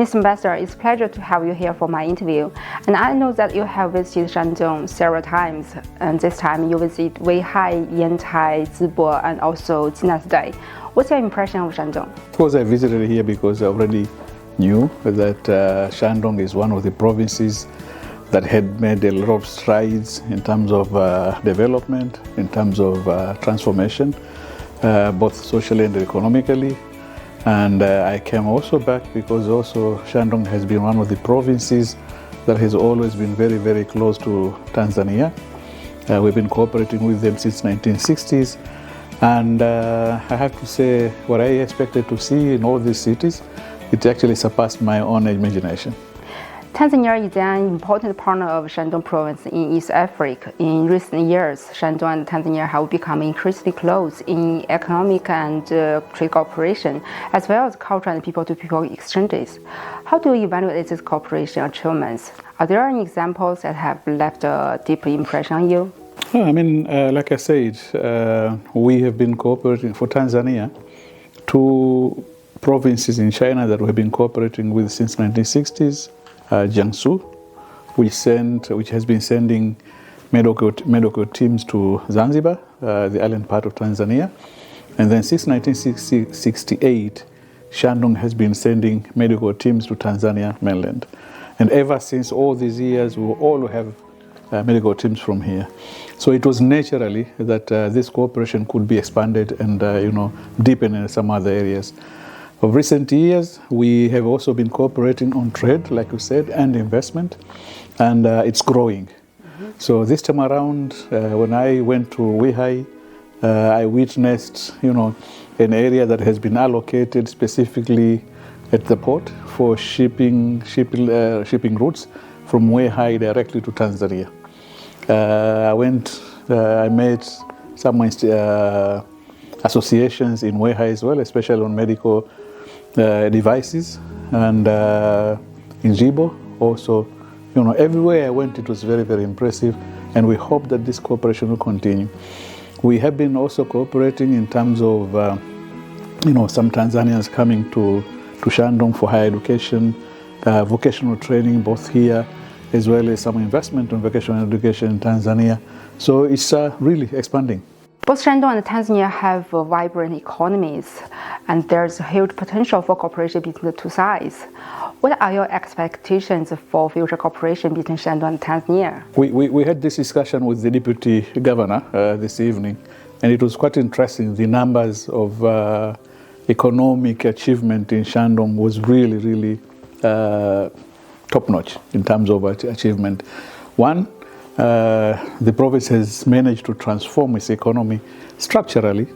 Mr. Ambassador, it's a pleasure to have you here for my interview. And I know that you have visited Shandong several times, and this time you visit Weihai, Yantai, Zibo, and also Jinan today. What's your impression of Shandong? Of course, I visited here because I already knew that Shandong is one of the provinces that had made a lot of strides in terms of development, in terms of transformation, both socially and economically. And I came also back because also Shandong has been one of the provinces that has always been very, very close to Tanzania. We've been cooperating with them since 1960s. And I have to say, what I expected to see in all these cities, it actually surpassed my own imagination. Tanzania is an important partner of Shandong province in East Africa. In recent years, Shandong and Tanzania have become increasingly close in economic and trade cooperation, as well as cultural and people-to-people exchanges. How do you evaluate this cooperation achievements? Are there any examples that have left a deep impression on you? I mean, like I said, we have been cooperating for Tanzania, two provinces in China that we've been cooperating with since 1960s. Jiangsu, which has been sending medical teams to Zanzibar, the island part of Tanzania. And then since 1968, Shandong has been sending medical teams to Tanzania mainland. And ever since all these years, we all have medical teams from here. So it was naturally that this cooperation could be expanded and deepened in some other areas. Of recent years, we have also been cooperating on trade, like you said, and investment, and it's growing. Mm-hmm. So this time around, when I went to Weihai, I witnessed, an area that has been allocated specifically at the port for shipping routes from Weihai directly to Tanzania. I met some associations in Weihai as well, especially on medical devices, and in Zibo also. Everywhere I went, it was very, very impressive, and we hope that this cooperation will continue. We have been also cooperating in terms of, some Tanzanians coming to Shandong for higher education, vocational training, both here, as well as some investment on vocational education in Tanzania. So it's really expanding. Both Shandong and Tanzania have vibrant economies, and there's a huge potential for cooperation between the two sides. What are your expectations for future cooperation between Shandong and Tanzania? We had this discussion with the Deputy Governor this evening, and it was quite interesting. The numbers of economic achievement in Shandong was really, really top-notch in terms of achievement. One, the province has managed to transform its economy structurally,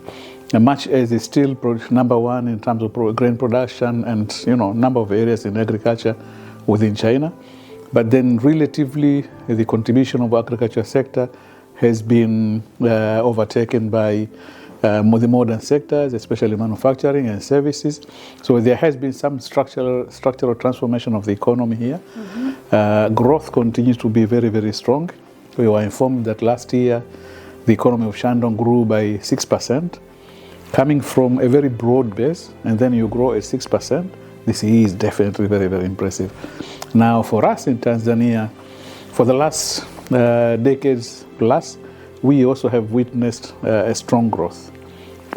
much as it's still number one in terms of grain production and number of areas in agriculture within China. But then relatively, the contribution of agriculture sector has been overtaken by the modern sectors, especially manufacturing and services. So there has been some structural transformation of the economy here. Mm-hmm. Growth continues to be very, very strong. We were informed that last year the economy of Shandong grew by 6%, coming from a very broad base, and then you grow at 6%. This is definitely very, very impressive. Now, for us in Tanzania, for the last decades plus, we also have witnessed a strong growth.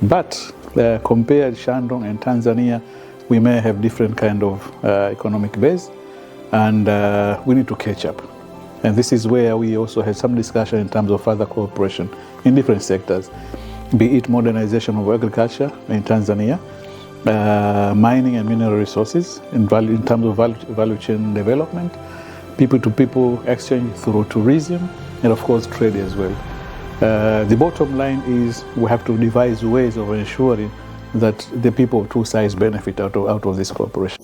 But compared Shandong and Tanzania, we may have different kind of economic base, and we need to catch up. And this is where we also had some discussion in terms of further cooperation in different sectors, be it modernization of agriculture in Tanzania, mining and mineral resources in terms of value chain development, people-to-people exchange through tourism, and of course trade as well. The bottom line is we have to devise ways of ensuring that the people of two sides benefit out of this cooperation.